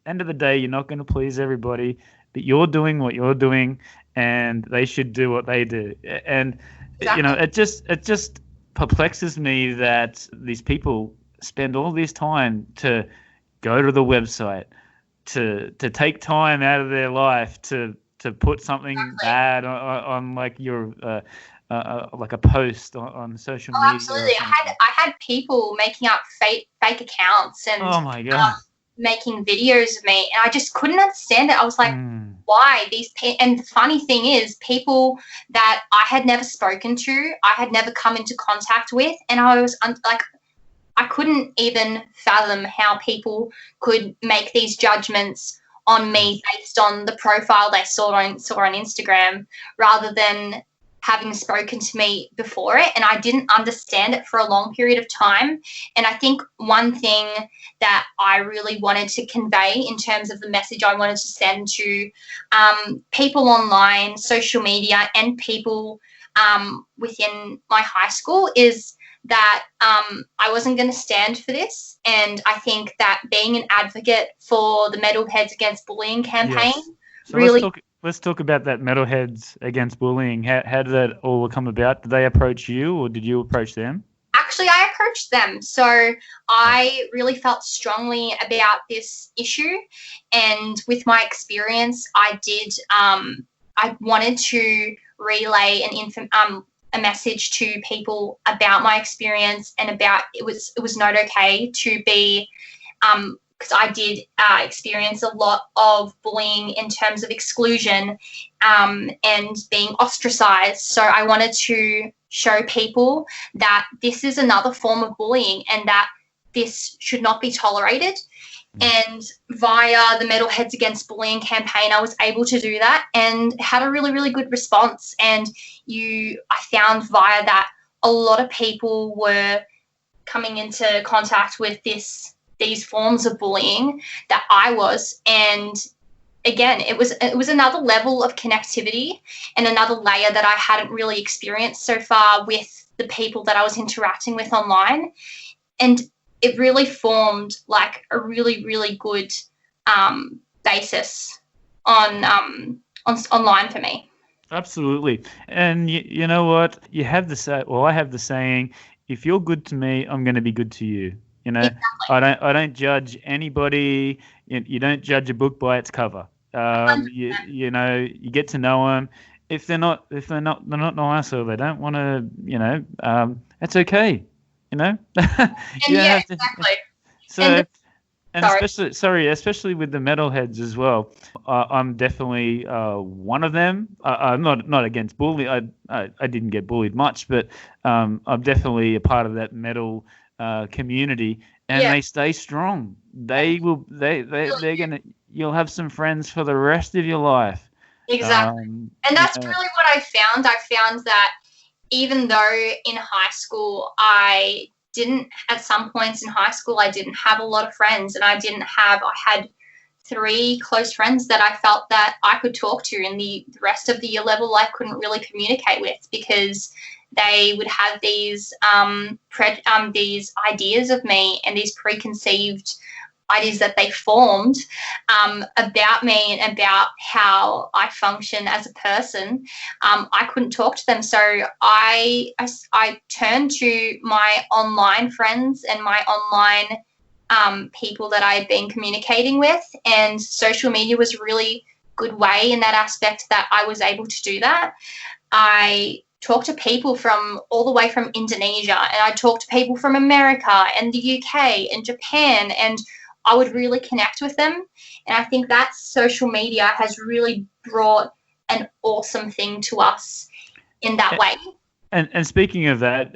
end of the day, you're not going to please everybody. But you're doing what you're doing, and they should do what they do. And you know, it just perplexes me that these people spend all this time to go to the website, to take time out of their life to put something bad on like your like a post on social media. Absolutely. I had people making up fake accounts and oh my god, making videos of me, and I just couldn't understand it. I was like, why these and the funny thing is, people that I had never spoken to, I had never come into contact with, and I was like, I couldn't even fathom how people could make these judgments on me based on the profile they saw on Instagram, rather than having spoken to me before it. And I didn't understand it for a long period of time. And I think one thing that I really wanted to convey in terms of the message I wanted to send to people online, social media, and people within my high school is that I wasn't going to stand for this. And I think that being an advocate for the Metalheads Against Bullying campaign really... Let's talk about that Metalheads Against Bullying. How did that all come about? Did they approach you, or did you approach them? Actually, I approached them. So I really felt strongly about this issue. And with my experience, I did, I wanted to relay a message to people about my experience, and about it was not okay to be, because I did experience a lot of bullying in terms of exclusion and being ostracized. So I wanted to show people that this is another form of bullying, and that this should not be tolerated. And via the Metalheads Against Bullying campaign, I was able to do that, and had a really, really good response. And I found via that a lot of people were coming into contact with these forms of bullying that I was. And again, it was another level of connectivity and another layer that I hadn't really experienced so far with the people that I was interacting with online. And it really formed like a really, really good basis on online for me. Absolutely. And you know what? You have the say. Well, I have the saying: if you're good to me, I'm going to be good to you. You know, Exactly. I don't judge anybody. You don't judge a book by its cover. You know, you get to know them. They're not nice or they don't want to. It's okay. You know, you And don't yeah, have to. exactly. And So, and sorry. especially with the metalheads as well. I'm definitely one of them. I'm not against bullying. I didn't get bullied much, but I'm definitely a part of that metal community, and Yeah, they stay strong. They will. They're really gonna. You'll have some friends for the rest of your life. do. Exactly. And that's Yeah. really what I found. I found that even though in high school I didn't, at some points in high school, I didn't have a lot of friends, and I had three close friends that I felt that I could talk to, and the rest of the year level I couldn't really communicate with because they would have these ideas of me and these preconceived ideas that they formed about me and about how I function as a person. I couldn't talk to them, so I turned to my online friends and my online people that I had been communicating with, and social media was a really good way in that aspect that I was able to do that. I talked to people from all the way from Indonesia, and I talked to people from America and the UK and Japan, and I would really connect with them. And I think that social media has really brought an awesome thing to us in that way. And speaking of that,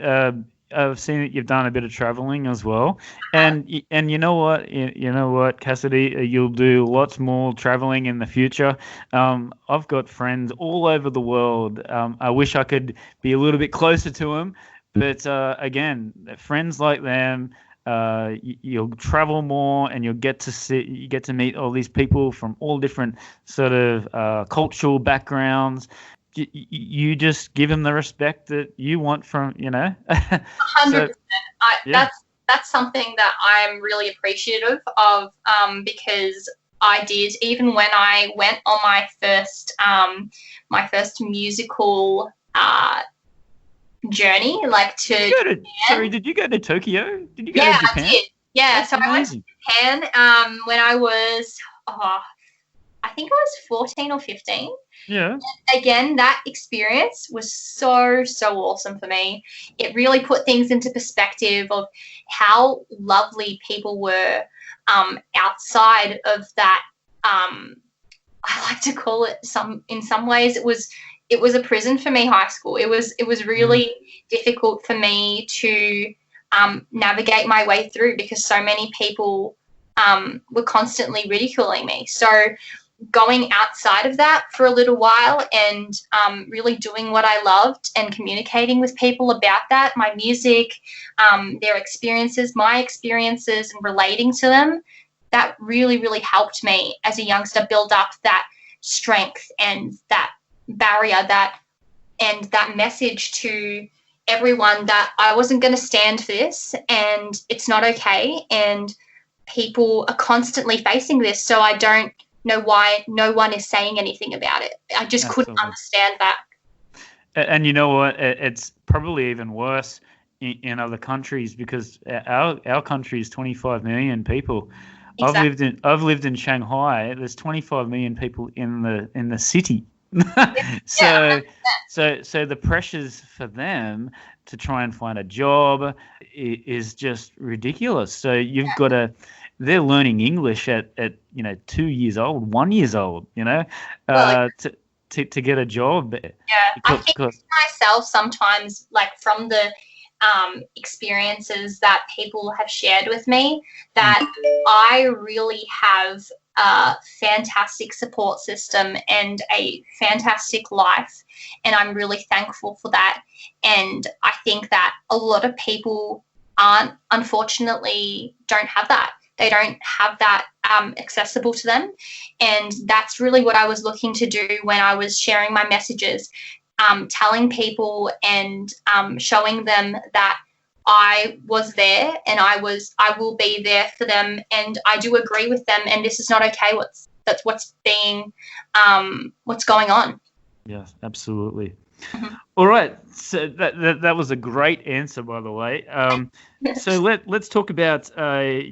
I've seen that you've done a bit of traveling as well, and you know what, you know what, Cassidy, you'll do lots more traveling in the future. I've got friends all over the world. I wish I could be a little bit closer to them, but again, friends like them. You'll travel more, and you get to meet all these people from all different sort of cultural backgrounds. You just give them the respect that you want from. 100%. So yeah, That's something that I'm really appreciative of, because I did, even when I went on my first musical journey, like to did you go to? Japan. Sorry, did you go to Tokyo? Did you go to Yeah, I Japan? did. Yeah, That's so I went to amazing. Japan when I was, oh, I think I was 14 or 15. Yeah. Again, that experience was so awesome for me. It really put things into perspective of how lovely people were outside of that. I like to call it in some ways it was a prison for me. High school. It was Mm. really difficult for me to navigate my way through because so many people were constantly ridiculing me. So going outside of that for a little while and really doing what I loved and communicating with people about that, my music, their experiences, my experiences, and relating to them, that really helped me as a youngster build up that strength and that barrier and that message to everyone that I wasn't going to stand for this and it's not okay. And people are constantly facing this, so I don't know why no one is saying anything about it. I just couldn't Absolutely. understand that. And you know what? It's probably even worse in other countries because our country is 25 million people. Exactly. I've lived in Shanghai. There's 25 million people in the city. Yeah. so so the pressures for them to try and find a job is just ridiculous. So you've got to they're learning English at 2 years old, 1 years old, Well, to get a job yeah. I think because myself sometimes, like from the experiences that people have shared with me, mm, that I really have a fantastic support system and a fantastic life. And I'm really thankful for that. And I think that a lot of people unfortunately, don't have that. They don't have that accessible to them. And that's really what I was looking to do when I was sharing my messages, telling people and showing them that I was there and I will be there for them, and I do agree with them, and this is not okay. What's going on. Yes, absolutely. Mhm. All right, so that was a great answer, by the way. So let's talk about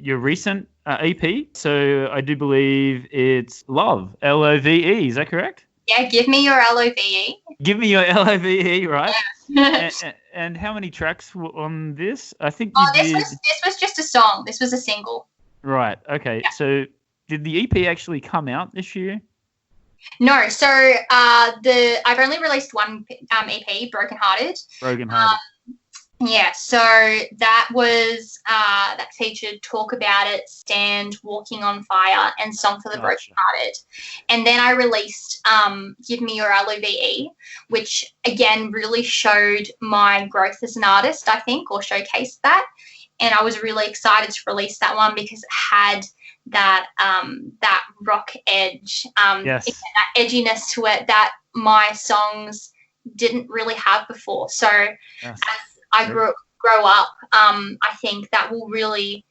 your recent EP. So I do believe it's Love, L-O-V-E. Is that correct? Yeah, give me your L.O.V.E. Give me your L-O-V-E, right? Oh, And how many tracks were on this? I think you did. this was just a song. This was a single. Right. Okay. So did the EP actually come out this year? No, so the I've only released one EP, Broken Hearted. Broken Hearted. Yeah, so that was that featured Talk About It, Stand, Walking on Fire, and Song for the Gotcha. Broken Hearted. And then I released Give Me Your L.O.V.E, which again really showed my growth as an artist, I think, or showcased that. And I was really excited to release that one because it had that that rock edge, Yes. that edginess to it that my songs didn't really have before. So Yes. as I grow up, I think that will really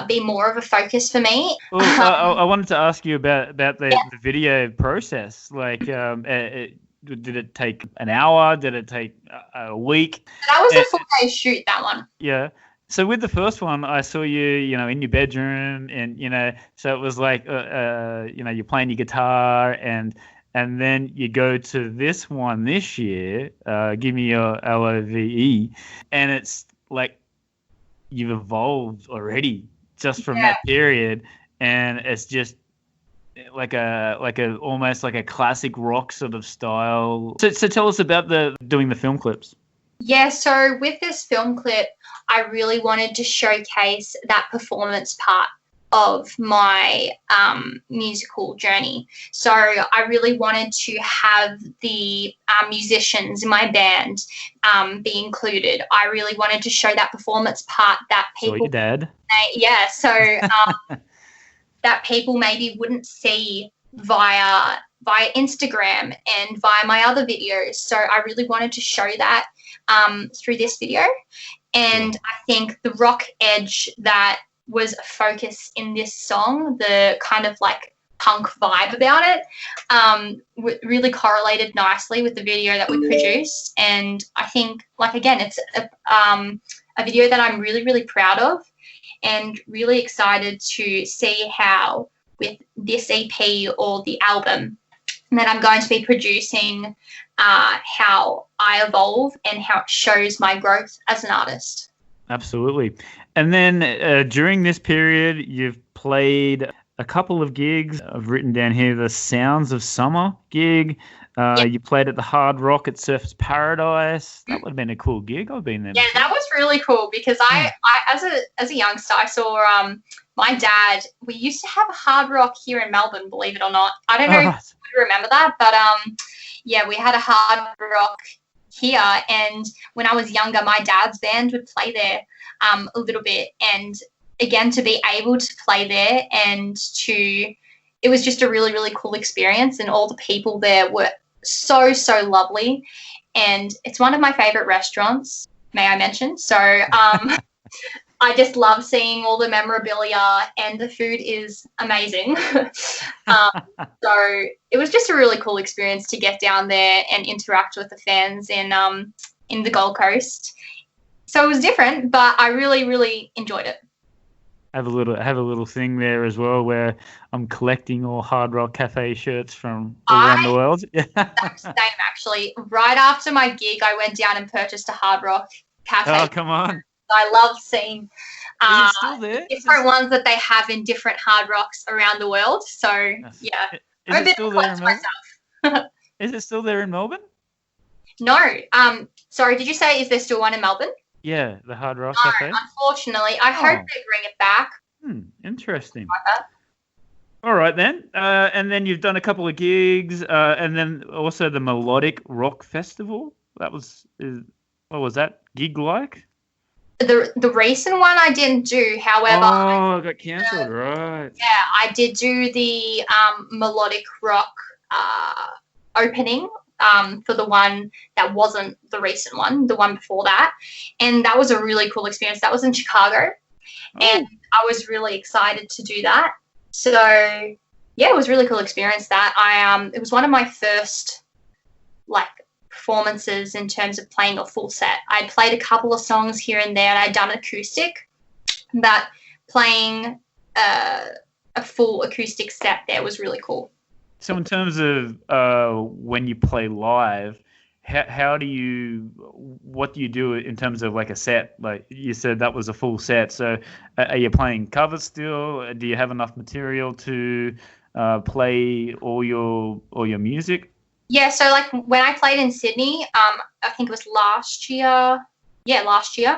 be more of a focus for me. Well, I wanted to ask you about the video process. Like, did it take an hour? Did it take a week? That was a full day shoot, that one. Yeah. So with the first one, I saw you, in your bedroom, and so it was like, you're playing your guitar, and then you go to this one this year, Give Me Your L-O.V.E, and it's like you've evolved already just from that period, and it's just like a almost like a classic rock sort of style. So tell us about doing the film clips. Yeah, so with this film clip, I really wanted to showcase that performance part of my musical journey. So I really wanted to have the musicians in my band be included. I really wanted to show that performance part that people... So your dad. So that people maybe wouldn't see via Instagram and via my other videos. So I really wanted to show that through this video. And I think the rock edge that was a focus in this song, the kind of like punk vibe about it, really correlated nicely with the video that we produced. And I think, like, again, it's a video that I'm really, really proud of and really excited to see how with this EP or the album that I'm going to be producing, how I evolve and how it shows my growth as an artist. Absolutely. And then during this period, you've played a couple of gigs. I've written down here the Sounds of Summer gig. You played at the Hard Rock at Surfers Paradise. That would have been a cool gig. I've been there. Yeah, that was really cool because I as a youngster, I saw my dad. We used to have a Hard Rock here in Melbourne, believe it or not. I don't know if you remember that, but yeah, we had a Hard Rock here, and when I was younger, my dad's band would play there a little bit, and again, to be able to play there and it was just a really, really cool experience, and all the people there were so lovely, and it's one of my favorite restaurants, may I mention. So I just love seeing all the memorabilia, and the food is amazing. So it was just a really cool experience to get down there and interact with the fans in the Gold Coast. So it was different, but I really, really enjoyed it. I have a little thing there as well where I'm collecting all Hard Rock Cafe shirts from around the world. Same, actually. Right after my gig, I went down and purchased a Hard Rock Cafe. Oh, come on. I love seeing Is it still there? different ones that they have in different Hard Rocks around the world. So, yeah. Is it still there in Melbourne? Is it still there in Melbourne? No. Sorry, did you say is there still one in Melbourne? Yeah, the Hard Rock No, Cafe. unfortunately. I hope they bring it back. Interesting. All right then. And then you've done a couple of gigs, and then also the Melodic Rock Festival. What was that gig like? The recent one I didn't do, however. It got cancelled, right? Yeah, I did do the Melodic Rock opening for the one that wasn't the recent one, the one before that. And that was a really cool experience. That was in Chicago. And I was really excited to do that. So, yeah, it was a really cool experience that. It was one of my first like performances in terms of playing a full set. I'd played a couple of songs here and there, and I'd done acoustic, but playing a full acoustic set there was really cool. So in terms of when you play live, what do you do in terms of like a set? Like you said, that was a full set. So are you playing covers still? Do you have enough material to play all your music? Yeah, so like when I played in Sydney, I think it was last year. Yeah, last year.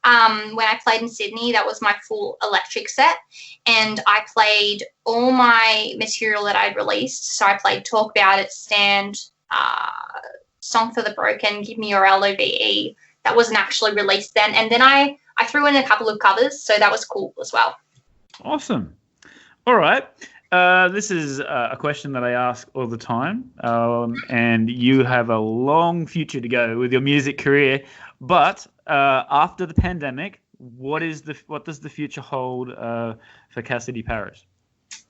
When I played in Sydney, that was my full electric set, and I played all my material that I'd released. So I played Talk About It, Stand, Song for the Broken, Give Me Your L.O.V.E. That wasn't actually released then. And then I threw in a couple of covers, so that was cool as well. Awesome. All right. This is a question that I ask all the time, and you have a long future to go with your music career. But after the pandemic, what does the future hold for Cassidy Paris?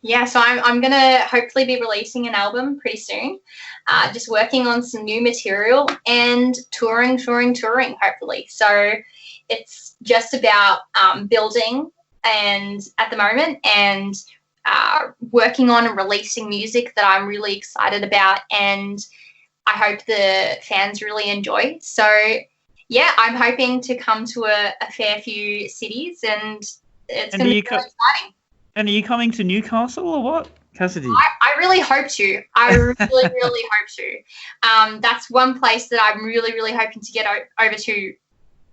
Yeah, so I'm going to hopefully be releasing an album pretty soon, just working on some new material and touring, hopefully. So it's just about building and at the moment and working on and releasing music that I'm really excited about, and I hope the fans really enjoy. So yeah, I'm hoping to come to a fair few cities, and it's going to be really exciting. And are you coming to Newcastle or what, Cassidy? I really hope to. I really, really hope to. That's one place that I'm really, really hoping to get over to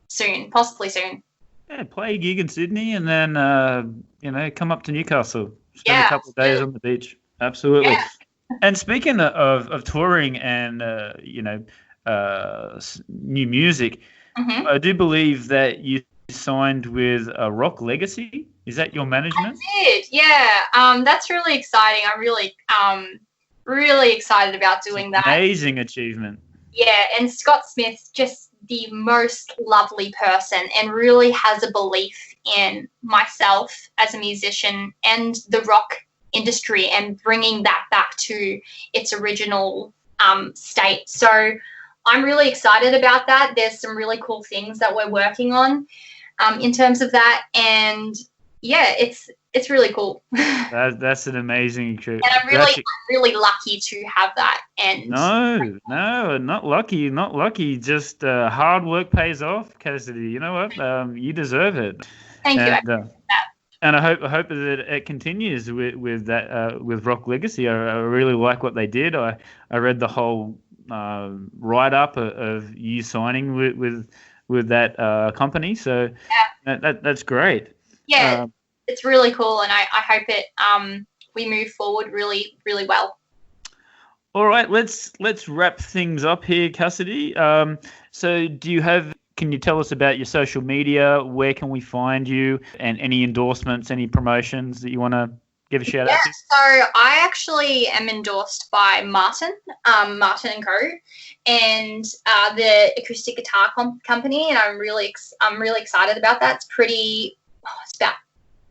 soon, possibly soon. Yeah, play a gig in Sydney and then, come up to Newcastle. Spend a couple of days on the beach. Absolutely. Yeah. And speaking of touring and, new music, I do believe that you signed with Rock Legacy. Is that your management? I did, yeah. That's really exciting. I'm really excited about doing that. Amazing achievement. Yeah, and Scott Smith's just the most lovely person and really has a belief in myself as a musician and the rock industry and bringing that back to its original state. So I'm really excited about that. There's some really cool things that we're working on in terms of that, and yeah, it's really cool. That's an amazing trip. And I'm really lucky to have that. And no, not lucky. Just hard work pays off, Cassidy. You know what? You deserve it. Thank you. And I hope that it continues with that with Rock Legacy. I really like what they did. I read the whole write up of you signing with that company. So that's great. Yeah, it's really cool, and I hope it we move forward really, really well. All right, let's wrap things up here, Cassidy. So can you tell us about your social media? Where can we find you? And any endorsements, any promotions that you want to give a shout out to? So I actually am endorsed by Martin & Co. and the acoustic guitar company, and I'm really excited about that. It's about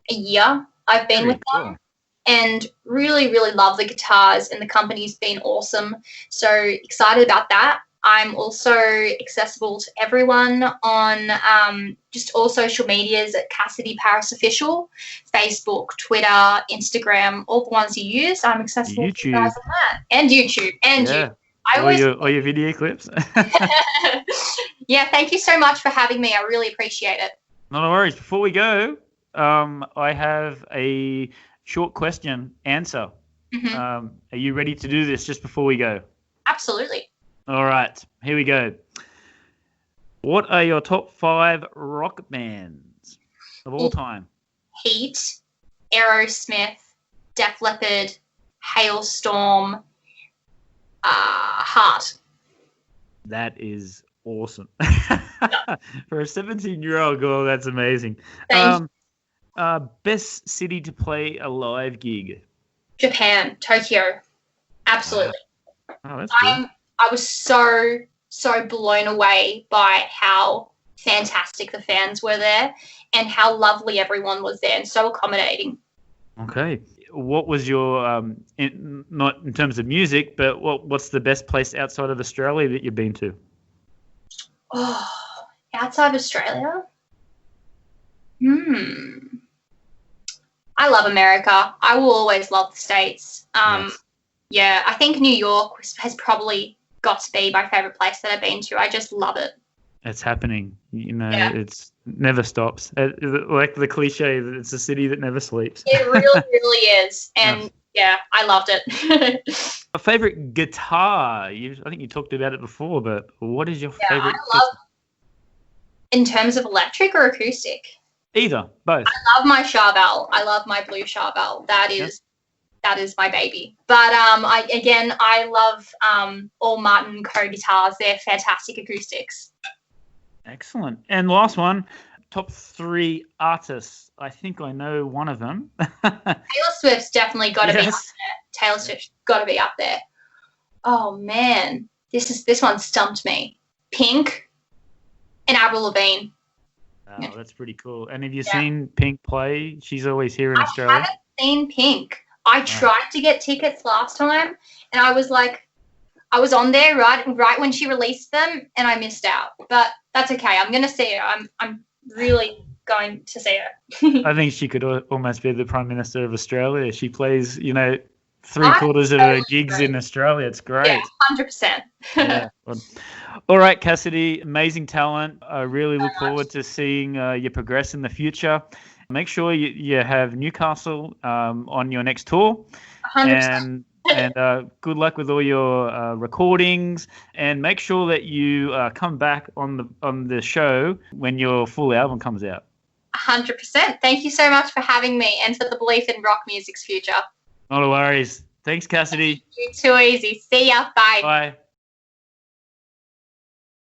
a year I've been with them, and really, really love the guitars, and the company's been awesome. So excited about that. I'm also accessible to everyone on just all social medias at Cassidy Paris Official, Facebook, Twitter, Instagram, all the ones you use. I'm accessible YouTube. to you guys on that. And YouTube. And you. All your video clips. Yeah, thank you so much for having me. I really appreciate it. No worries. Before we go, I have a short question answer. Are you ready to do this just before we go? Absolutely. All right, here we go. What are your top 5 rock bands of all time? Heat, Aerosmith, Def Leppard, Hailstorm, Heart. That is awesome. For a 17-year-old girl, that's amazing. Best city to play a live gig? Japan, Tokyo. Absolutely. Oh, that's good. I was so blown away by how fantastic the fans were there and how lovely everyone was there and so accommodating. Okay. What was your not in terms of music, but what's the best place outside of Australia that you've been to? Oh, outside Australia? I love America. I will always love the States. Yes. Yeah, I think New York has probably got to be my favorite place that I've been to. I just love it. It's happening. Yeah. It's never stops. Like the cliche that it's a city that never sleeps. It really, really is. And yeah, I loved it. A favorite guitar? I think you talked about it before, but what is your favorite? I love, in terms of electric or acoustic? Either, both. I love my Charbel. I love my blue Charbel. That is my baby. But I love all Martin Co guitars. They're fantastic acoustics. Excellent. And last one, top 3 artists. I think I know one of them. Taylor Swift's definitely got to be up Yes. there. Taylor Swift's got to be up there. Oh man, this one stumped me. Pink and Avril Lavigne. Oh, that's pretty cool. And have you seen Pink play? She's always here in I Australia. haven't seen Pink. I tried to get tickets last time, and I was on there right when she released them, and I missed out. But that's okay. I'm gonna see her. I'm really going to see her. I think she could almost be the Prime Minister of Australia. She plays, 3/4 of her gigs in Australia. It's great. Yeah, 100%. Yeah. Well, all right, Cassidy, amazing talent. I really look forward to seeing you progress in the future. Make sure you have Newcastle on your next tour. 100%. And good luck with all your recordings. And make sure that you come back on the show when your full album comes out. 100%. Thank you so much for having me and for the belief in rock music's future. Not a worries. Thanks, Cassidy. You're too easy. See ya. Bye. Bye.